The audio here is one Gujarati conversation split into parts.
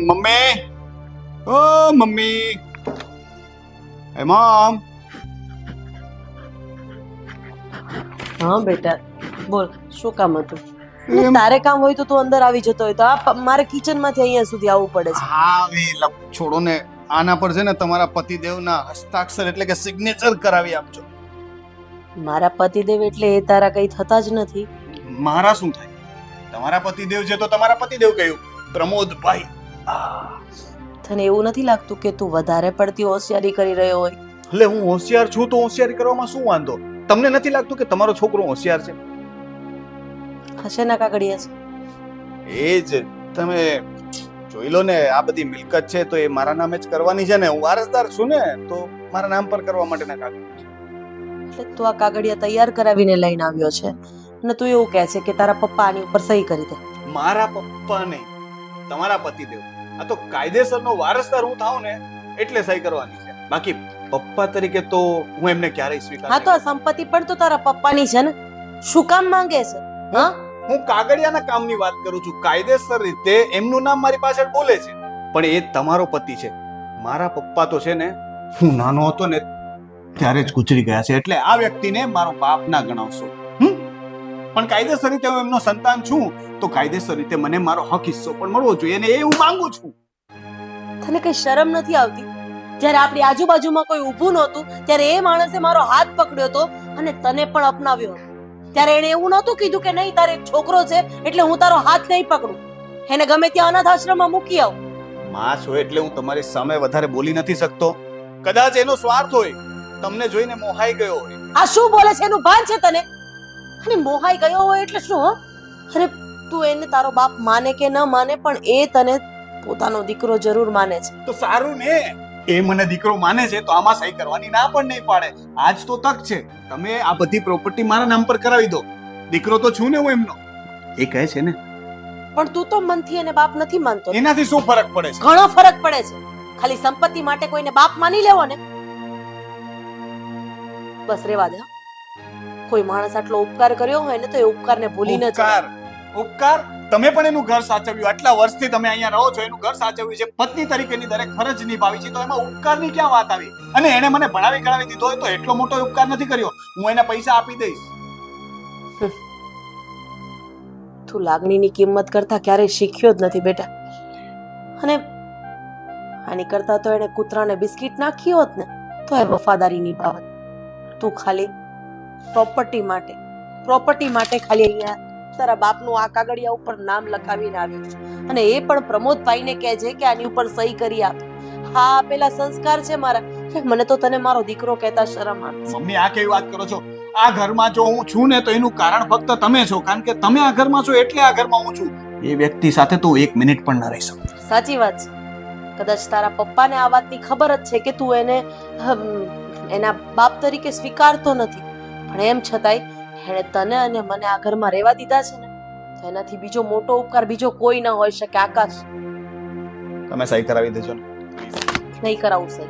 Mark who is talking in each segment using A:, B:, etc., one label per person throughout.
A: મમ્મી, ઓ મમ્મી, એ મમ.
B: હા બેટા, બોલ શું કામ હતું? અને તારે કામ હોય તો તું અંદર આવી જતો હોય તો મારે કિચન માંથી અહીંયા સુધી આવવું પડે છે.
A: હા છોડો ને, આના પર છે ને તમારા પતિદેવના હસ્તાક્ષર એટલે કે સિગ્નેચર કરાવી આપજો.
B: મારા પતિદેવ એટલે એ તારા કઈ થતા જ નથી.
A: મારા શું થાય? તમારા પતિદેવ છે તો તમારા પતિદેવ કહ્યું, પ્રમોદભાઈ.
B: તને એવું નથી લાગતું કે તું વધારે પડતી હોશિયારી કરી રહ્યો હોય?
A: એટલે હું હોશિયાર છું તો હોશિયારી કરવામાં શું વાંધો? તમને નથી લાગતું કે તમારો છોકરો હોશિયાર છે?
B: હશે ના કાગડિયા છે.
A: એ જ તમે જોઈ લો ને, આ બધી મિલકત છે તો એ મારા નામે જ કરવાની છે ને. હું વારસદાર છું ને, તો મારા નામ પર કરવા માટેના કાગળ છે.
B: એટલે તું આ કાગડિયા તૈયાર કરાવીને લઈને આવ્યો છે અને તું એવું કહે છે કે તારા પપ્પા આની ઉપર સહી કરી દે.
A: મારા પપ્પા નહીં, તમારા પતિદેવ. આ તો કાયદેસરનો વારસદાર હું થાઉં ને એટલે સહી કરવાની છે. બાકી પપ્પા તરીકે તો હું એમને ક્યારેય સ્વીકાર
B: હા તો આ સંપત્તિ પણ તો તારા પપ્પાની છે ને, શું કામ માંગે છે? હા,
A: હું કાગળિયાના કામની વાત કરું છું. કાયદેસર રીતે એમનું નામ મારી પાછળ બોલે છે, પણ એ તમારો પતિ છે. મારા પપ્પા તો છે ને, હું નાનો હતો ને ત્યારે જ ગુજરી ગયા છે, એટલે આ વ્યક્તિને મારો બાપ ના ગણાવશો. પણ કાયદેસર રીતે હું એમનો સંતાન છું તો કાયદેસર રીતે મને મારો હક હિસ્સો પણ મળવો જોઈએ અને એ હું માંગુ છું.
B: તને કઈ શરમ નથી આવતી? જ્યારે આપણી આજુબાજુમાં કોઈ ઊભું નહોતું ત્યારે એ માણસે મારો હાથ પકડ્યો હતો અને તને પણ અપનાવ્યો હતો. ત્યારે એને એવું નહોતું કીધું કે નહીં, તારે એક છોકરો છે એટલે હું તારો હાથ નહીં પકડું, એને ગમે ત્યાં અનાથ આશ્રમમાં મૂકી આવ.
A: માં છો એટલે હું તમારી સામે વધારે બોલી નથી શકતો. કદાચ એનો સ્વાર્થ હોય, તમને જોઈને મોહાઈ ગયો હોય.
B: આ શું બોલે છે? એનું ભાન છે તને? અને મોહાઈ ગયો હોય એટલે શું? અરે તું એને તારો બાપ માને કે ન માને, પણ એ તને પોતાનો દીકરો જરૂર માને છે.
A: તો સારું ને, એ મને દીકરો માને છે તો આમાં સહી કરવાની ના પણ નહીં પાડે. આજ તો તક છે, તમે આ બધી પ્રોપર્ટી મારા નામ પર કરાવી દો. દીકરો તો છું ને હું એમનો. એ કહે છે ને.
B: પણ તું તો મનથી એને બાપ નથી માનતો.
A: એનાથી શું ફરક પડે છે?
B: ઘણો ફરક પડે છે. ખાલી સંપત્તિ માટે કોઈને બાપ માની લેવો ને, બસ રેવા દે. કોઈ માણસ આટલો ઉપકાર કર્યો હોય ને તો એ ઉપકારને ભૂલીને
A: ઉપકાર તમે પણ એનું ઘર સાચવ્યું. આટલા વર્ષથી તમે અહીંયા રહો છો, એનું ઘર સાચવ્યું છે, પત્ની તરીકેની દરેક ફરજ નિભાવી છે, તો એમાં ઉપકારની ક્યાં વાત આવી? અને એને મને ભણાવી ગણાવી દીધો હોય તો એટલો મોટો ઉપકાર નથી કર્યો. હું એને પૈસા આપી દઈશ.
B: તું લાગણીની કિંમત કરતા ક્યારેય શીખ્યો જ નથી બેટા. અને આની કરતા તો એને કૂતરાને બિસ્કિટ નાખી હોત ને તો એ વફાદારી નિભાવત. તું ખાલી પ્રોપર્ટી માટે ખાલી અહીંયા તારા બાપનું આ કાગળિયા ઉપર નામ લખાવીને આવ્યો છે. અને એ પણ પ્રમોદભાઈને કહેજે કે આની ઉપર સહી કરી આપ. હા, પેલા સંસ્કાર છે મારા. મને તો તને મારો દીકરો કહેતા શરમ આવે.
A: મમ્મી, આ કેવી વાત કરો છો? આ ઘરમાં જો હું છું ને તો એનું કારણ ફક્ત તમે છો, કારણ કે તમે આ ઘરમાં છો એટલે આ ઘરમાં હું છું. એ વ્યક્તિ સાથે તો એક મિનિટ પણ ના રહી શકું.
B: સાચી વાત છે. કદાચ તારા પપ્પાને આ વાતની ખબર જ છે કે તું એને એના બાપ તરીકે સ્વીકારતો નથી, પણ એમ છતાંય એણે તને અને મને આ ઘરમાં રહેવા દીધા છે ને, તો એનાથી બીજો મોટો ઉપકાર બીજો કોઈ ન હોઈ શકે. આકાશ,
A: તમે સહી કરાવી દેજો ને.
B: નહીં કરાવું સહી.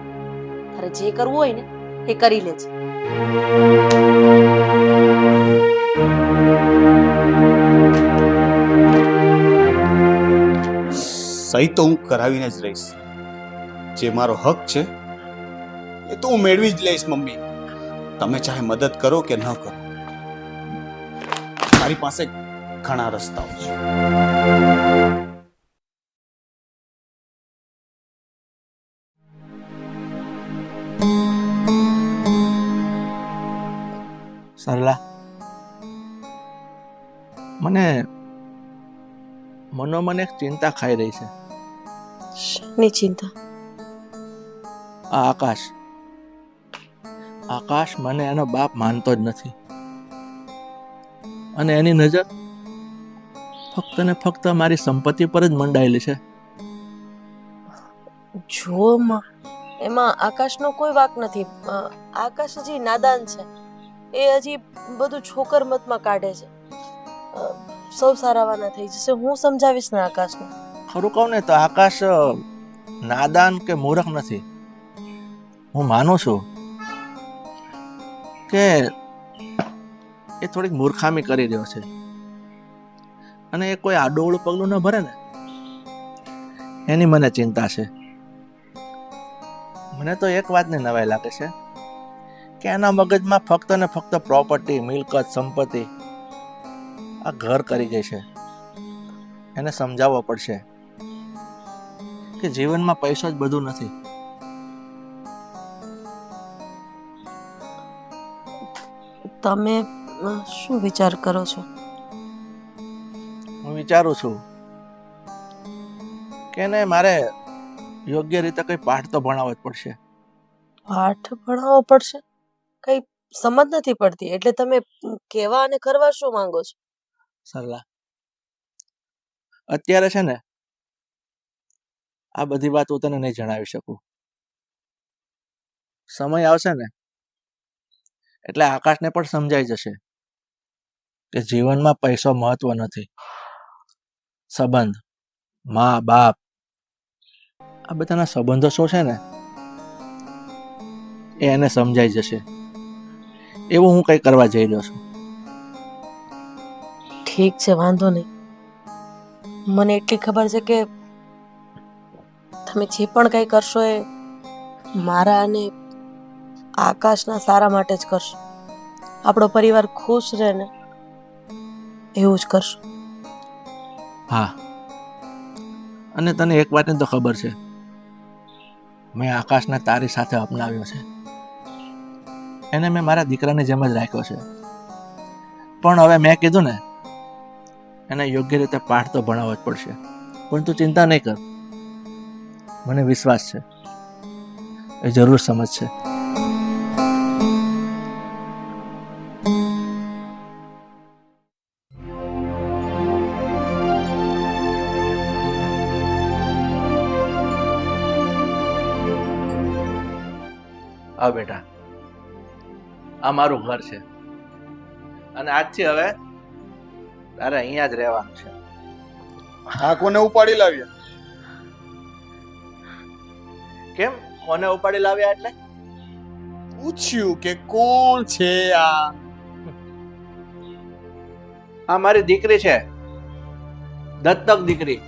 B: તારે જે કરવું હોય ને એ કરી લેજે.
A: સહી તો હું કરાવીને જ રહીશ. જે મારો હક છે એ તો હું મેળવી જ લઈશ. મમ્મી, તમે ચાહે મદદ કરો કે ન કરો, મારી પાસે ઘણા રસ્તાઓ છે.
C: સરલા, મને મનોમન એક ચિંતા ખાઈ રહી છે.
B: શાની ચિંતા?
C: આ આકાશ મને એનો બાપ માનતો જ નથી, અને એની નજર ફક્ત ને ફક્ત મારી સંપત્તિ પર જ મંડાયેલી છે.
B: જો એમાં આકાશનો કોઈ વાંક નથી. આકાશ હજી નાદાન છે. એ હજી બધું છોકર મતમાં કાઢે છે. સૌ સારાવાના થઈ જશે. હું સમજાવીશ ને આકાશને.
C: ખરું કહું ને તો આકાશ નાદાન કે મૂર્ખ નથી. હું માનું છું કે એ થોડીક મૂર્ખામી કરી રહ્યો છે, અને એ કોઈ આડોવળું પગલું ન ભરે ને એની મને ચિંતા છે. મને તો એક વાતની નવાઈ લાગે છે કે એના મગજમાં ફક્ત ને ફક્ત પ્રોપર્ટી, મિલકત, સંપત્તિ આ ઘર કરી ગઈ છે. એને સમજાવવો પડશે કે જીવનમાં પૈસો જ બધું નથી.
B: તમે શું વિચાર કરો છો?
C: હું વિચારું છું કે એને મારે યોગ્ય રીતે કઈ પાઠ તો ભણાવવો જ પડશે.
B: પાઠ ભણાવવો પડશે? કઈ સમજ નથી પડતી. એટલે તમે કહેવા અને કરવા શું માંગો છો?
C: સરલા, અત્યારે છે ને આ બધી વાત હું તને નહીં જણાવી શકું. સમય આવશે ને એટલે આકાશને પણ સમજાઈ જશે કે જીવનમાં પૈસો મહત્વ નથી. સંબંધ, મા બાપ, આ બધાના સંબંધો શું છે ને એ એને સમજાઈ જશે. એવું હું કઈ કરવા જઈ રહ્યો છું.
B: ઠીક છે, વાંધો નહીં. મને એટલી ખબર છે કે તમે જે પણ કંઈ કરશો એ મારા અને આકાશના સારા માટે જ કરશો. આપણો પરિવાર ખુશ રહે ને એવું જ કરશો.
C: હા, અને તને એક વાતની તો ખબર છે, મેં આકાશને તારી સાથે અપનાવ્યો છે. એને મેં મારા દીકરાની જેમ જ રાખ્યો છે. પણ હવે મેં કીધું ને એને યોગ્ય રીતે પાઠ તો ભણાવવો જ પડશે. પણ તું ચિંતા નહીં કર, મને વિશ્વાસ છે એ જરૂર સમજશે. આ બેટા, આ મારું ઘર છે અને આજથી હવે તારે અહીંયા જ રહેવાનું છે.
A: આ કોને ઉપાડી લાવ્યા?
C: કેમ? કોને ઉપાડી લાવ્યા એટલે?
A: પૂછ્યું કે કોણ છે આ?
C: આ મારી દીકરી છે, દત્તક દીકરી,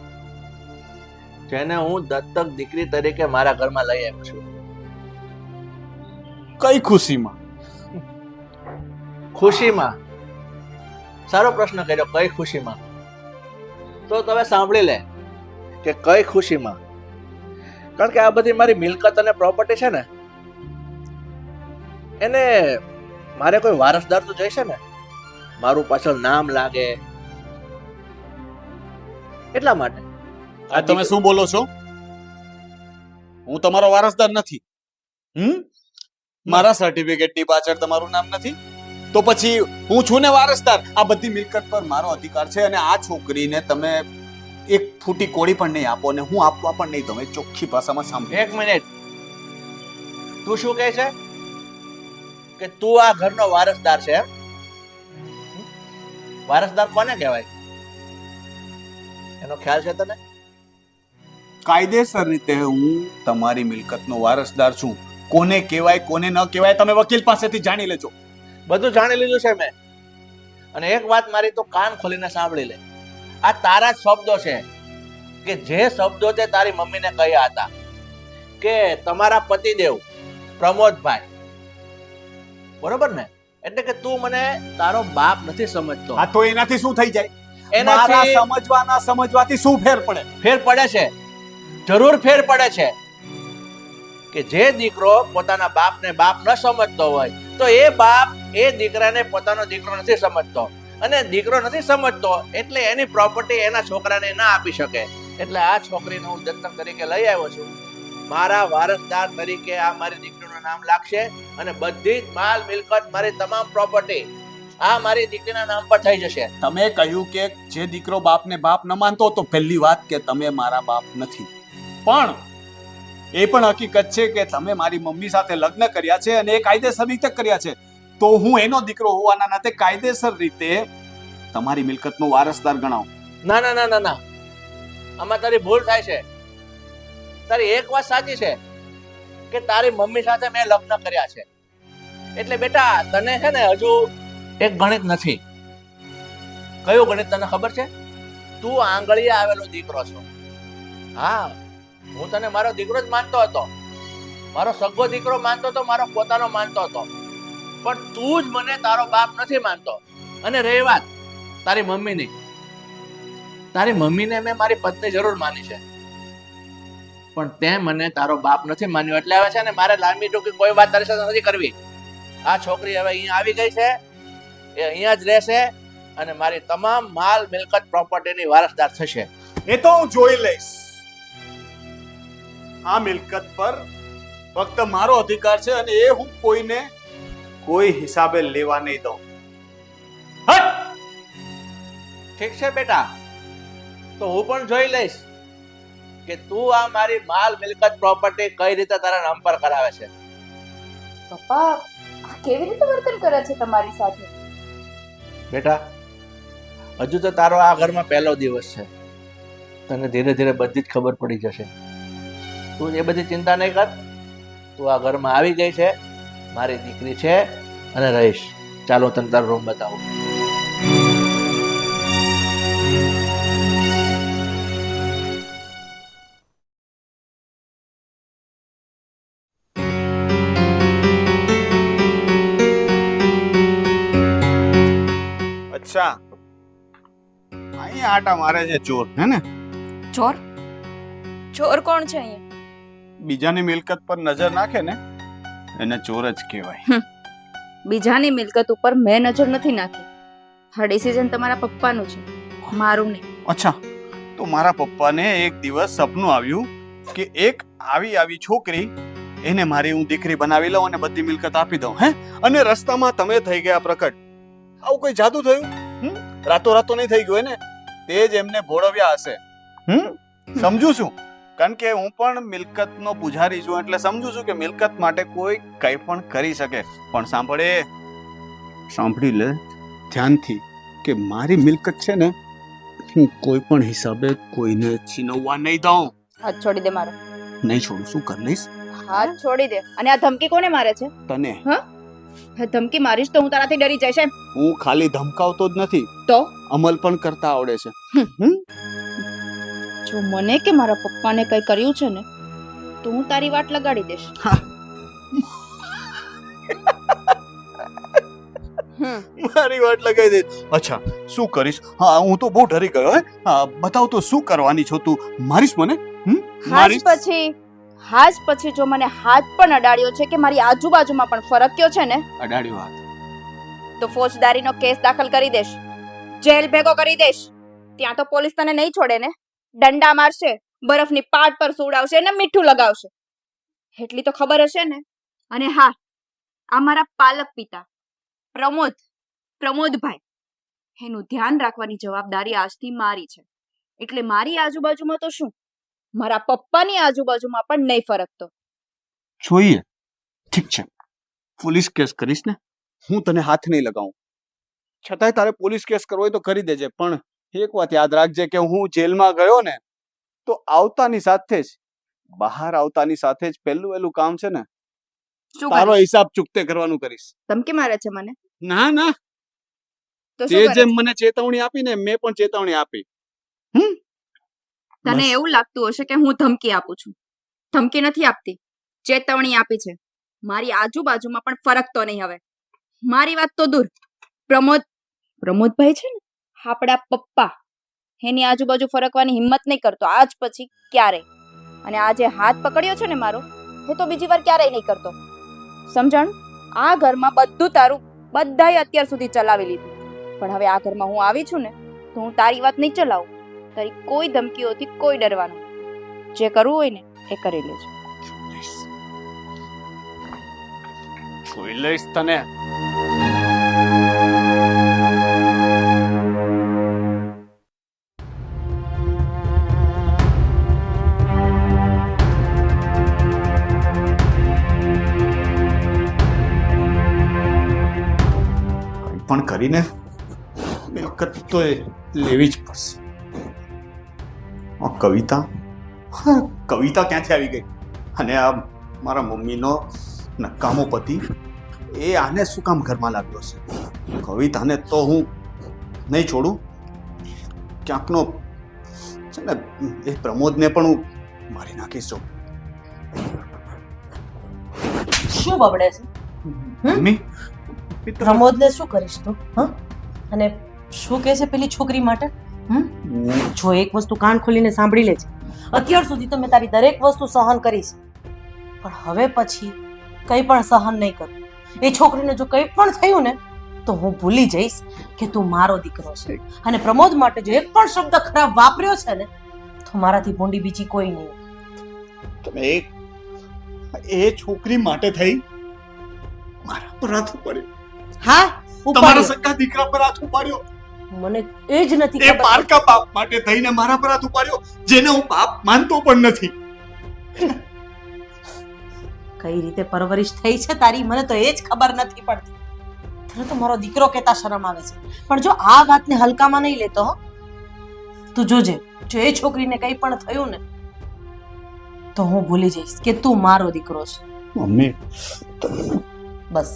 C: જેને હું દત્તક દીકરી તરીકે મારા ઘરમાં લઈ આવ્યો છું.
A: કઈ ખુશીમાં?
C: ખુશીમાં? સારો પ્રશ્ન કર્યો. કઈ ખુશીમાં? તો તમે સાંભળી લે કે કઈ ખુશીમાં. કારણ કે આ બધી મારી મિલકત અને પ્રોપર્ટી છે ને, એને મારે કોઈ વારસદાર તો જોઈશે ને, મારું પાછળ નામ લાગે એટલા માટે.
A: આ તમે શું બોલો છો? હું તમારો વારસદાર નથી. મારા સર્ટિફિકેટ ની પાછળ તમારું નામ નથી, તો પછી હું છું ને વારસદાર. આ બધી મિલકત પર મારો અધિકાર છે, અને આ છોકરીને તમે એક ફૂટી કોળી પણ નહીં આપો, અને હું આપવા પણ નહીં. તમે ચોખ્ખી ભાષામાં સાંભળો.
C: એક મિનિટ, તું શું કહે છે કે તું આ ઘરનો વારસદાર છે? એમ? વારસદાર કોને કહેવાય એનો ખ્યાલ છે તને?
A: કાયદેસર રીતે હું તમારી મિલકતનો વારસદાર છું. કોને કહેવાય કોને ન કહેવાય તમે વકીલ પાસેથી જાણી લેજો.
C: બધું જાણી લીધું છે મેં. અને એક વાત મારી તો કાન ખોલીને સાંભળી લે. આ તારા જ શબ્દો છે કે જે શબ્દો તે તારી મમ્મીને કહ્યા હતા કે તમારા પતિદેવ પ્રમોદભાઈ, બરોબર ને? એટલે કે તું મને તારો બાપ નથી સમજતો.
A: આ તો એનાથી શું થઈ જાય?
C: એનાથી
A: મારા સમજવાના સમજવાથી શું ફેર પડે?
C: ફેર પડે છે, જરૂર ફેર પડે છે. કે જે દીકરો પોતાના બાપને બાપ ન સમજતો હોય તો એ બાપ એ દીકરાને પોતાનો દીકરો નથી સમજતો, અને દીકરો નથી સમજતો એટલે એની પ્રોપર્ટી એના છોકરાને ના આપી શકે. એટલે આ છોકરીને હું દત્તક તરીકે લઈ આવ્યો છું. મારા વારસદાર તરીકે આ મારી દીકરીનું નામ લાગશે, અને બધી જ માલ મિલકત, મારી તમામ પ્રોપર્ટી આ મારી દીકરીના નામ પર થઈ જશે.
A: તમે કહ્યું કે જે દીકરો બાપને બાપ ન માનતો, તો પહેલી વાત કે તમે મારા બાપ નથી. પણ એ પણ હકીકત છે કે તમે મારી મમ્મી સાથે લગ્ન કર્યા છે, અને એ કાયદેસર રીતે કર્યા છે. તો હું એનો દીકરો હોવાના નાતે કાયદેસર રીતે તમારી મિલકતનો વારસદાર ગણાવું.
C: ના ના ના ના ના, આમાં તારી ભૂલ થાય છે. તારી એક વાત સાચી છે કે તારી મમ્મી સાથે મેં લગ્ન કર્યા છે, એટલે બેટા તને છે ને હજુ એક ગણિત નથી. કયું ગણિત તને ખબર છે? તું આંગળીએ આવેલો દીકરો છો. હા, હું તને મારો દીકરો જ માનતો હતો, મારો સગો દીકરો માનતો હતો, મારો પોતાનો માનતો હતો, પણ તું જ મને તારો બાપ નથી માનતો. અને રહી વાત તારી મમ્મીની, તારી મમ્મીને મેં મારી પત્ની જરૂર માની છે, પણ તે મને તારો બાપ નથી માન્યો. એટલે હવે છે ને મારે લાંબી ટૂંકી કોઈ વાત તારી સાથે નથી કરવી. આ છોકરી હવે અહીંયા આવી ગઈ છે, એ અહીંયા જ રહેશે અને મારી તમામ માલ મિલકત પ્રોપર્ટીની વારસદાર થશે.
A: એ તો હું જોઈ લઈશ. આ મિલકત પર ફક્ત મારો અધિકાર છે અને એ હું કોઈને કોઈ હિસાબે લેવા નહીં દઉં. હટ!
C: ઠીક છે બેટા, તો હું પણ જોઈ લઈશ કે તું આ મારી માલ મિલકત પ્રોપર્ટી કઈ રીતે તારા નામ પર કરાવે છે.
D: પપ્પા આ કેવી રીતે વર્તન કરે છે તમારી સાથે?
C: બેટા, હજુ તો તારો આ ઘરમાં પહેલો દિવસ છે, તને ધીરે ધીરે બધી જ ખબર પડી જશે. તું એ બધી ચિંતા નહીં કર. તું આ ઘરમાં આવી ગઈ છે, મારી દીકરી છે અને રહીશ. ચાલો તને તારો રૂમ બતાવું.
A: અચ્છા, અહીંયા આટા મારે છે ચોર, હે ને?
D: ચોર? ચોર કોણ છે અહીંયા?
A: બીજાની મિલકત પર નજર નાખે ને એને ચોર જ કહેવાય.
D: બીજાની મિલકત ઉપર મેં નજર નથી નાખી. આ ડિસિઝન તમારા પપ્પાનું છે, મારું નહીં.
A: અચ્છા, તો મારા પપ્પાને એક દિવસ સપનું આવ્યું કે એક આવી છોકરી, એને મારી હું દીકરી બનાવી લઉં અને બધી મિલકત આપી દઉં, હે? અને રસ્તામાં તમે થઈ ગયા પ્રકટ. આવું કોઈ જાદુ થયું? રાતો નહીં થઈ ગયું ને? તે જ એમને ભોળવ્યા હશે. સમજુ છું, કારણ કે હું પણ મિલકતનો પૂજારી છું, એટલે સમજુ છું કે મિલકત માટે કોઈ કંઈ પણ કરી શકે. પણ સાંભળી લે ધ્યાનથી કે મારી મિલકત છે ને, હું કોઈ પણ હિસાબે કોઈને છીનવવા નહીં દઉં.
D: હાથ છોડી દે મારો.
A: નહીં છોડું. શું કરી લઈશ?
D: હાથ છોડી દે. અને આ ધમકી કોને મારે છે?
A: તને.
D: હા, ધમકી મારીશ તો હું તારાથી ડરી જઈશ એમ?
A: હું ખાલી ધમકાવતો જ નથી,
D: તો
A: અમલ પણ કરતા આવડે છે.
D: જો મને કે મારા પપ્પાને કઈ કર્યું છે ને તો હું તારી વાટ લગાડી દઈશ.
A: મારી વાત લગાવી દે. અચ્છા, શું કરીશ? હા, હું તો બહુ ડરી ગયો. બતાવ તો શું કરવાની છો તું? મારીશ મને?
D: હાજ પછી જો મને હાથ પણ અડાડ્યો છે કે મારી આજુબાજુમાં પણ ફરક્યો છે ને,
A: અડાડ્યો હાથ,
D: તો ફોજદારીનો કેસ દાખલ કરી દેશ, જેલ ભેગો કરી દેશ. ત્યાં તો પોલીસ તને નહીં છોડે ને, દંડા મારશે, બરફની પાટ પર સુવડાવશે ને મીઠું લગાવશે. એટલી તો ખબર હશે ને. અને હા, આ મારા પાલક પિતા પ્રમોદભાઈ, એનું ધ્યાન રાખવાની જવાબદારી આજથી મારી છે. એટલે મારી આજુબાજુમાં તો શું, મારા પપ્પાની આજુબાજુમાં પણ નહીં ફરકતો.
A: જોઈએ. ઠીક છે, પોલીસ કેસ કરીશ ને, હું તને હાથ નહીં લગાવું. છતાંય તારે પોલીસ કેસ કરવો હોય તો કરી દેજે, પણ એક વાત યાદ રાખજે કે હું જેલમાં ગયો ને તો બહાર આવતાની સાથે જ પહેલું કામ છે ને, તારો હિસાબ ચૂકતે કરવાનું કરીશ.
D: ધમકી મારે છે મને?
A: ના,
D: તો
A: તે જેમ મને ચેતવણી આપી ને, મેં પણ ચેતવણી આપી.
D: તને એવું લાગતું હશે કે હું ધમકી આપું છું. ધમકી નથી આપતી, ચેતવણી આપી છે. મારી આજુબાજુમાં પણ ફરકતો નહીં હવે. મારી વાત તો દૂર, પ્રમોદભાઈ છે ને, આપણા પપ્પા, એની આજુબાજુ ફરકવાની હિંમત નહીં કરતો આજ પછી ક્યારેય. અને આ જે હાથ પકડ્યો છે ને મારો, એ તો બીજી વાર ક્યારેય નહીં કરતો. સમજણ? આ ઘરમાં બધું તારું બધાય અત્યાર સુધી ચલાવી લીધું, પણ હવે આ ઘરમાં હું આવી છું ને તો હું તારી વાત નહીં ચલાવું. તારી કોઈ ધમકીઓથી કોઈ ડરવાનું. જે કરવું હોય ને એ કરી લેજો.
A: જોઈ લઈશ તને. પણ કરીને મિલકત તો લેવી જ પડશે. કવિતા ક્યાંથી આવી ગઈ? અને આ મારા મમ્મીનો નકામો પતિ, એ આને શું કામ ઘરમાં લાવ્યો છે? કવિતાને તો હું નહીં છોડું. ક્યાંકનો છે ને એ પ્રમોદને પણ હું મારી નાખીશ. જો
B: શું બબડે છે?
A: મમ્મી
B: પ્રમોદને શું કરીશ તું? હા, અને શું કહે છે પેલી છોકરી માટે? જો એક વસ્તુ કાન ખોલીને સાંભળી લેજે. અત્યાર સુધી તો મેં તારી દરેક વસ્તુ સહન કરી છે, પણ હવે પછી કંઈ પણ સહન નહીં કરું. એ છોકરીને જો કંઈ પણ થયું ને તો હું ભૂલી જઈશ કે તું મારો દીકરો છે. અને પ્રમોદ માટે જો એક પણ શબ્દ ખરાબ વાપર્યો છે ને તો મારાથી ભૂંડી બીજી કોઈ નહીં.
A: તમે એ છોકરી માટે થઈ મારા પર હાથ ઉપાડ્યો.
B: હા,
A: તમારા
B: ઉપાડ્યો.
A: સગા દીકરા પર હાથ ઉપાડ્યો.
B: મને એ જ નથી
A: એ
B: ખબર.
A: પારકા બાપ માટે થઈને મારા પર હાથ ઉપાડ્યો, જેને હું બાપ માનતો પણ નથી.
B: કઈ રીતે પરવરિશ થઈ છે તારી મને તો એ જ ખબર નથી પડતી. તને તો મારો દીકરો કહેતા શરમ આવે છે, પણ જો આ વાતને હલકામાં નહીં લેતો હો, તું જોજે, જો એ છોકરીને કંઈ પણ થયું ને તો હું ભૂલી જઈશ કે તું મારો દીકરો છે.
A: મમ્મી
B: બસ.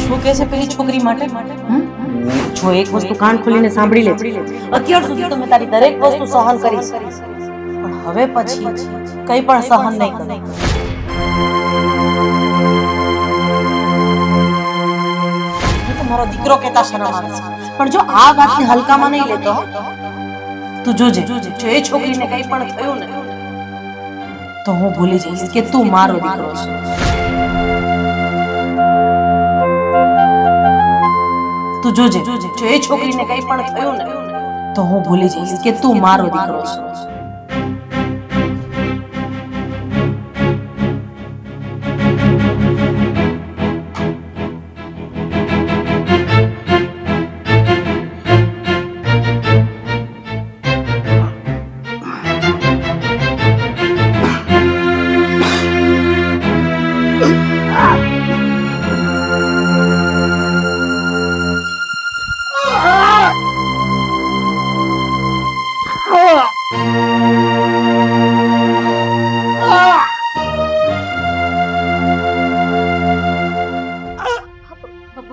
B: શું કહે છે પેલી છોકરી માટે? જો એક વસ્તુ કાન ખોલીને સાંભળી લેજે. અત્યાર સુધી તો મેં તારી દરેક વસ્તુ સહન કરી છે, પણ હવે પછી કંઈ પણ સહન નહીં કરું. મને તો મારો દીકરો કહેતા શરમ આવે છે, પણ જો આ વાતને હલકામાં નહીં લેતો હો, તું જોજે, જો એ છોકરીને કંઈ પણ થયું ને તો હું ભૂલી જઈશ કે તું મારો દીકરો છે. તું જોજે, જો એ છોકરીને કંઈ પણ થયું ને તો હું ભૂલી જઈશ કે તું મારો દીકરો છે.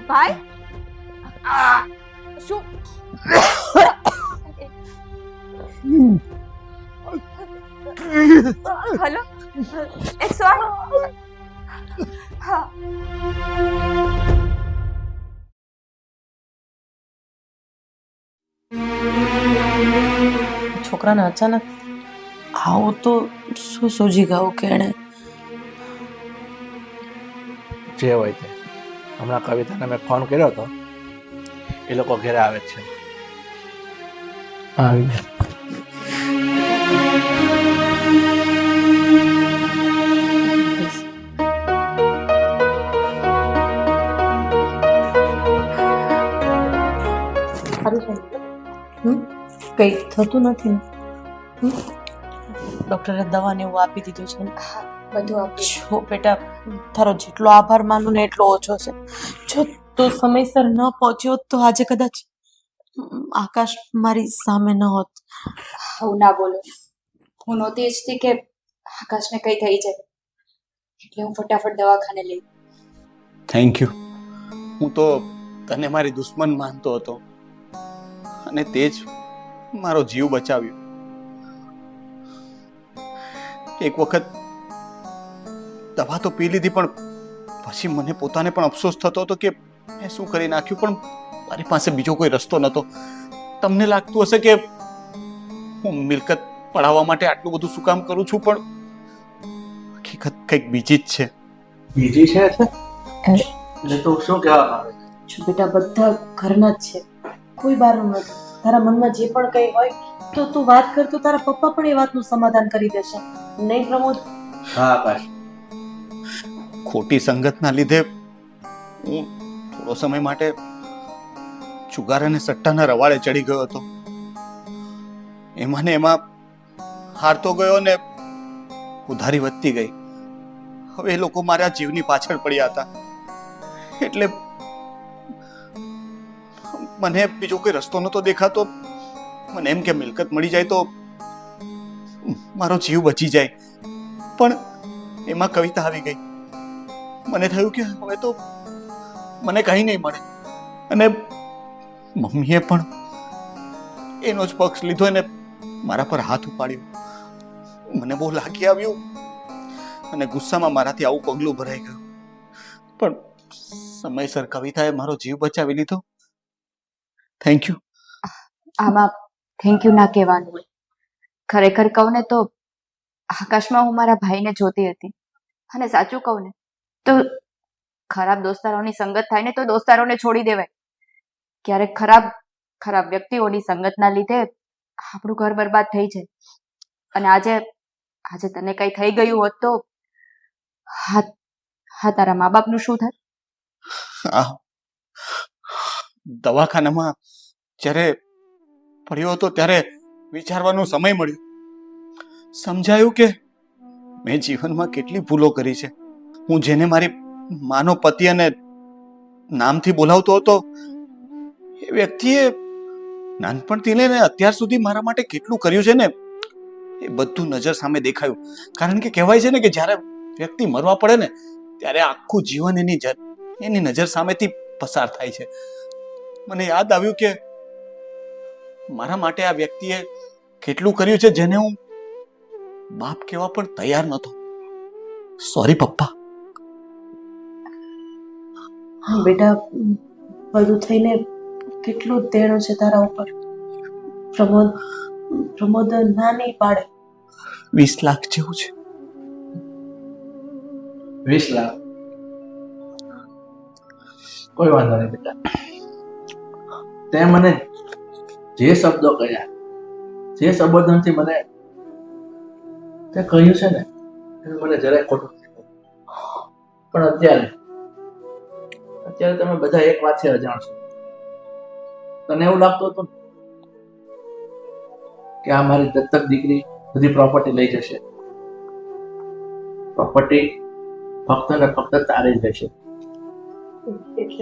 D: ભાઈ શું હેલો 108 હા
B: છોકરાને અચાનક આવું તો શું સૂજી ગયું કે એણે?
C: જે હોય તે. હમણાં કવિતાને મેં ફોન કર્યો હતો, એ લોકો ઘરે આવે જ છે. આવી ગયા.
B: કઈ થતું નથી ને? ડોક્ટરે દવા ને એવું આપી દીધું છે ને?
D: બધું આપી
B: જો બેટા, તારો જેટલો આભાર માનું ને એટલો ઓછો છે. જો તું સમયસર ન પહોંચ્યો તો આજે કદાચ આકાશ મારી સામે ન હોત.
D: હું ના બોલો. હું નહોતી ઈચ્છતી કે આકાશને કઈ થઈ જાય, એટલે હું ફટાફટ દવાખાને લઈ.
A: Thank you. હું તો તને મારી દુશ્મન માનતો હતો અને તે જ મારો જીવ બચાવ્યો. એક વખત દવા તો પી લીધી, પણ પછી મને પોતાને પણ અફસોસ થતો હતો કે મેં શું કરી નાખ્યું, પણ મારી પાસે બીજો કોઈ રસ્તો નહોતો. તમને લાગતું હશે કે હું મિલકત પડાવવા માટે આટલું બધું શું કામ કરું છું, પણ હકીકત કંઈક બીજી જ છે.
C: બીજી છે એટલે તું શું કહેવા માંગે?
B: જો બેટા, બધા ઘરના જ છે, કોઈ બહારનું નથી. તારા મનમાં જે પણ કંઈ હોય તો તું વાત કર, તો તારા પપ્પા પણ એ વાતનું સમાધાન કરી દેશે. નહીં પ્રમોદ?
C: હા આકાશ.
A: ખોટી સંગતના લીધે હું થોડો સમય માટે જુગાર અને સટ્ટાના રવાડે ચડી ગયો હતો. એમાં હારતો ગયો ને ઉધારી વધતી ગઈ. હવે એ લોકો મારા જીવની પાછળ પડ્યા હતા. એટલે મને બીજો કોઈ રસ્તો નતો દેખાતો. મને એમ કે મિલકત મળી જાય તો મારો જીવ બચી જાય. પણ એમાં કવિતા આવી ગઈ. મને થયું કે હવે તો મને કંઈ નહીં મળે. અને મમ્મીએ પણ એનો જ પક્ષ લીધો અને મારા પર હાથ ઉપાડ્યો. મને બહુ લાગી આવ્યું અને ગુસ્સામાં મારાથી આવું પગલું ભરાઈ ગયું. પણ સમયસર કવિતાએ મારો જીવ બચાવી લીધો. Thank you.
E: આમાં થેન્ક યુ ના કહેવાનું હોય. ખરેખર કહું ને તો આકાશમાં હું મારા ભાઈને જોતી હતી, અને સાચું કહું ને તો ખરાબ દોસ્તારોની સંગત થાય ને તો દોસ્તારોને છોડી દેવાય. ક્યારેક ખરાબ ખરાબ વ્યક્તિઓની સંગતના લીધે આપણું ઘર બરબાદ થઈ જાય. અને આજે તને કઈ થઈ ગયું હોત તો હા તારા મા બાપનું શું થાય?
A: દવાખાનામાં જ્યારે પડ્યો હતો ત્યારે વિચારવાનો સમય મળ્યો. સમજાયું કે મેં જીવનમાં કેટલી ભૂલો કરી છે. હું જેને મારી માનો પતિ અને નામથી બોલાવતો હતો એ વ્યક્તિએ નાનપણથી લઈને અત્યાર સુધી મારા માટે કેટલું કર્યું છે ને એ બધું નજર સામે દેખાયું. કારણ કે કહેવાય છે ને કે જ્યારે વ્યક્તિ મરવા પડે ને ત્યારે આખું જીવન એની નજર સામેથી પસાર થાય છે. મને યાદ આવ્યું કે મારા માટે આ વ્યક્તિએ કેટલું કર્યું છે જેને હું બાપ કહેવા પણ તૈયાર નહોતો. સોરી પપ્પા.
B: હા બેટા, બધું થઈને કેટલું દેણું છે તારા ઉપર. પ્રમોદ ના નહીં પાડે.
A: 20 લાખ જેવું છે.
C: 20 લાખ? કોઈ વાંધો નહીં બેટા. તે મને જે શબ્દો કહ્યા, જે સંબોધનથી મને તે કહ્યું છે ને એ મને જરાય ખોટું નથી લાગ્યું. પણ અત્યારે તમે બધા એક વાત છે અજાણ છો. તને એવું લાગતું હતું કે આ મારી દત્તક દીકરી બધી પ્રોપર્ટી લઈ જશે. પ્રોપર્ટી ફક્ત ને ફક્ત તારે જ રહેશે.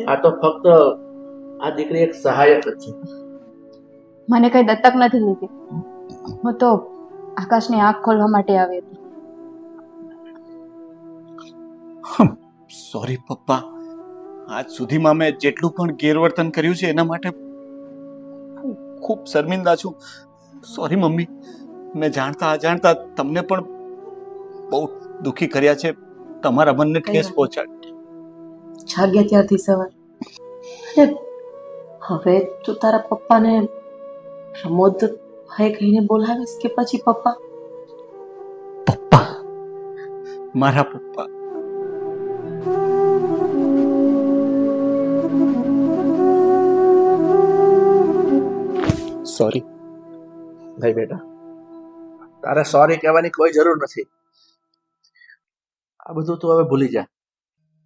C: આ તો ફક્ત આ દીકરી એક સહાયક જ છે.
E: મને કઈ દત્તક નથી લીધી. હું તો આકાશની આંખ ખોલવા માટે આવી હતી.
A: સોરી પપ્પા. આજ સુધીમાં મેં જેટલું પણ ગેરવર્તન કર્યું છે એના માટે હું ખૂબ શર્મિંદા છું. Sorry mummy. મેં જાણતા અજાણતા તમને પણ બહુ દુઃખી કર્યા છે, તમારા મનને ઠેસ પહોંચાડી.
B: જાગ્યા ત્યારથી સવાર. અને હવે તું તારા પપ્પાને પ્રમોદ ભાઈ કહીને બોલાવીશ કે પછી પપ્પા?
A: પપ્પા, મારા પપ્પા. સોરી.
C: ભાઈ બેટા, તારે સોરી કહેવાની કોઈ જરૂર નથી. આ બધું તું હવે ભૂલી જા.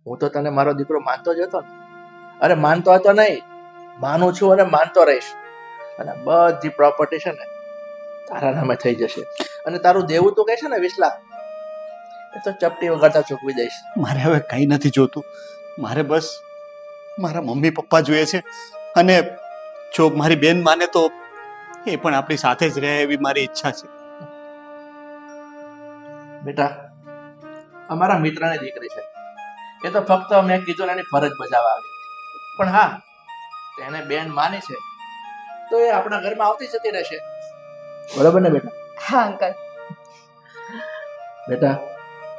C: હું તો તને મારો દીકરો માનતો જ હતો ને. અરે માનતો હતો નહીં, માનું છું અને માનતો રહીશ. અને બધી પ્રોપર્ટી છે ને તારા નામે થઈ જશે. અને તારું દેવું તું કહે છે ને 20 લાખ, એ તો ચપટી વગાડતા ચૂકવી દઈશ.
A: મારે હવે કંઈ નથી જોતું. મારે બસ મારા મમ્મી પપ્પા જોઈએ છે. અને જો મારી બેન માને તો એ પણ આપણી સાથે જ રહે એવી મારી ઈચ્છા છે.
C: બેટા, અમારા મિત્રની દીકરી છે. એ તો ફક્ત મેં કીધું એની ફરજ બજાવવા આવી. પણ હા, તેને બેન માની છે તો એ આપણા ઘરમાં આવતી જતી રહેશે. બરાબર ને બેટા?
E: હા અંકલ.
C: બેટા,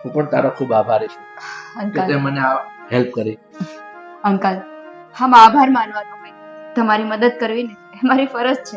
C: હું પણ તારો ખૂબ આભારી છું કે તે
E: અંકલ
C: મને આ હેલ્પ કરી.
E: અંકલ, આમાં આભાર માનવાનો હોય. તમારી મદદ કરવી ને એ મારી ફરજ છે.